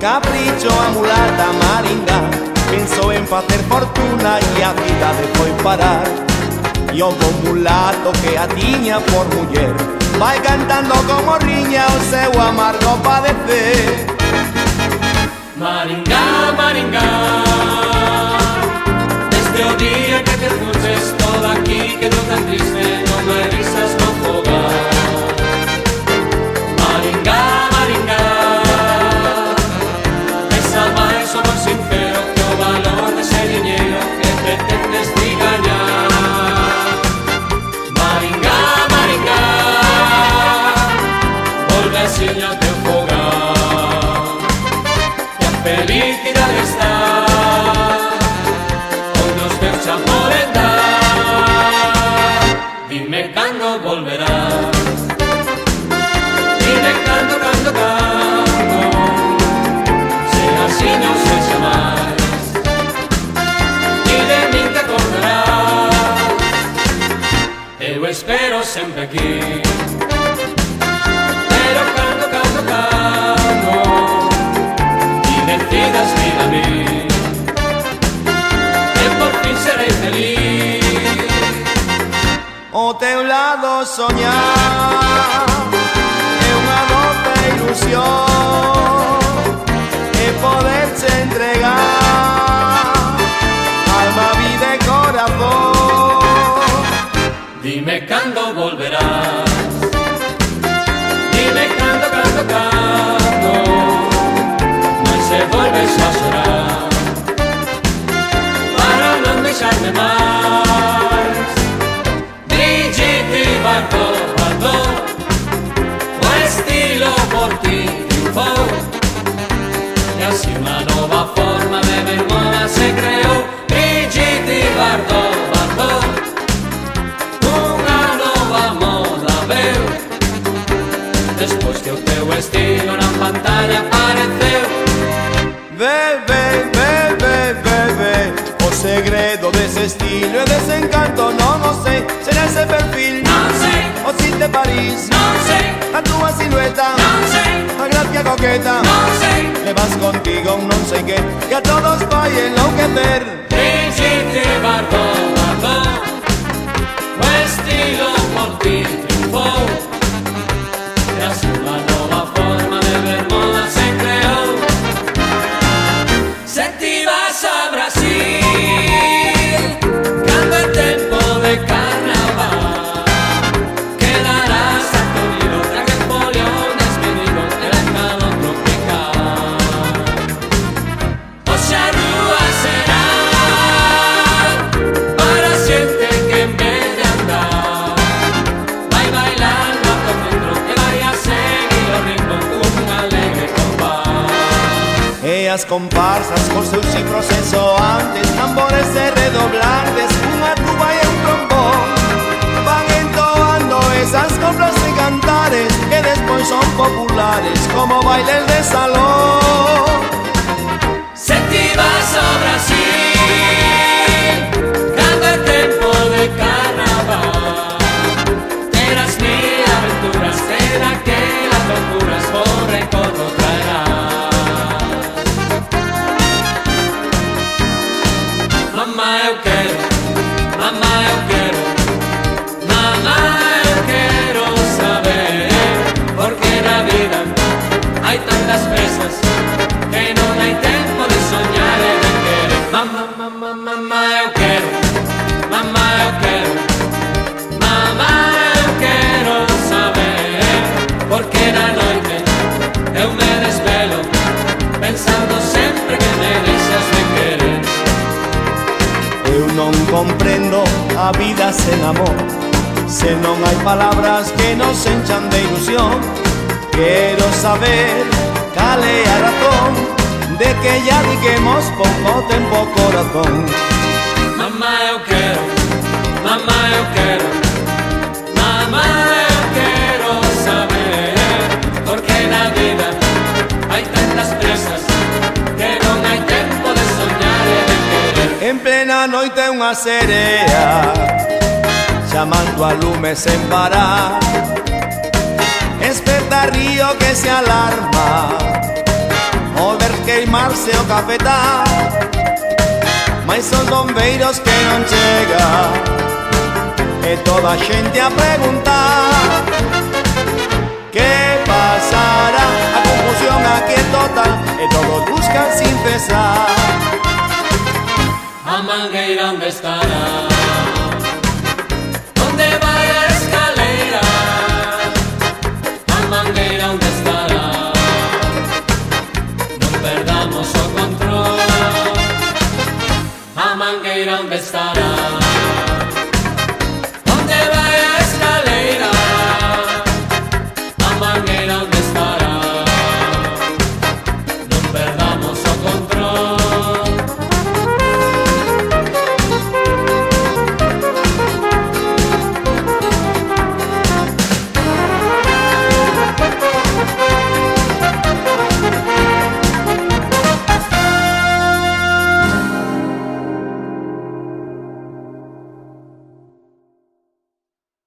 capricho a mulata maringa, pensou en facer fortuna e a vida de foi parar. E o bom mulato que a tiña por muller vai cantando como riña o seu amargo padecer. Maringá, Maringá, desde o día que te fuches todo aquí quedou tan triste, non hai risas no fogar. Maringá, Maringá, esa máis o amor sincero que o valor dese diñeiro que pretendes ti gañar. Maringá, Maringá, volve asiña ao teu fogar, que a felicidade está onde os teus xa poden dar. Dime cando volverás, dime cando, se así non se xa máis, e de min te acordarás. Eu espero sempre aquí, pero cando, e decidas vir a mí, que por fin serei feliz. O teu lado soñar é unha doce ilusión, e poderche entregar alma, vida e corazón. Dime cando volverás, dime cando, non se volves a chorar, para non deixarme máis. Brigitte Bardot, o estilo por ti triunfou, e así unha nova forma de ver moda se creou. Brigitte Bardot, unha nova moda veu, despois que o teu estilo na pantalla apareceu. Ve, o segredo dese estilo e dese encanto non o sei. Será ese perfil, Non sei, o Cid de París, non sei, a túa silueta, non sei, a gracia coqueta, non sei. levas contigo un non sei que a todos vai enlouquecer. Brigitte Bardot, o estilo por ti triunfou, e así unha nova forma de ver moda se creou. Se ti vas a Brasil, cando é tempo de carnaval, quedarás aturdido tras que folio despedido el calor tropical. Hoxe a rúa será para xente que en vez de andar vai bailar no autocentro, que vai a seguir o ritmo cun alegre compás. E as comparsas con seus cifros e soantes, tambores e redoblantes, unha tuba e un trombón, van entoando esas coplas e cantares que despois son populares como bailes de salón. Se ti vas ao Brasil, cando é tempo de carnaval, terás mil aventuras, e daquelas locuras por recordo traerás. Mamá, eu quero, mamá, eu quero, mamá, eu quero saber por que na vida hai tantas presas que non hai tempo de soñar e de querer. Mamá, mamá, mamá, eu quero, mamá, eu quero, mamá, eu quero saber por que na noite eu me desvelo pensando sempre que me deixas de querer. Eu non comprendo a vida sen amor, se non hai palabras que nos enchan de ilusión. Quero saber cal é a razón de que ya dediquemos pouco tempo ao corazón. Mamá, eu quero, mamá, eu quero, mamá, eu quero saber por que na vida hai tantas presas que non hai tempo de soñar e de querer. En plena noite unha serea chamando a lume sen parar, esperta río que se alarma o ver queimarse o cafetá, mais os bombeiros que non chega, e toda a xente a preguntar que pasará. A confusión aquí é total e todos buscan sin cesar a mangueira onde estará.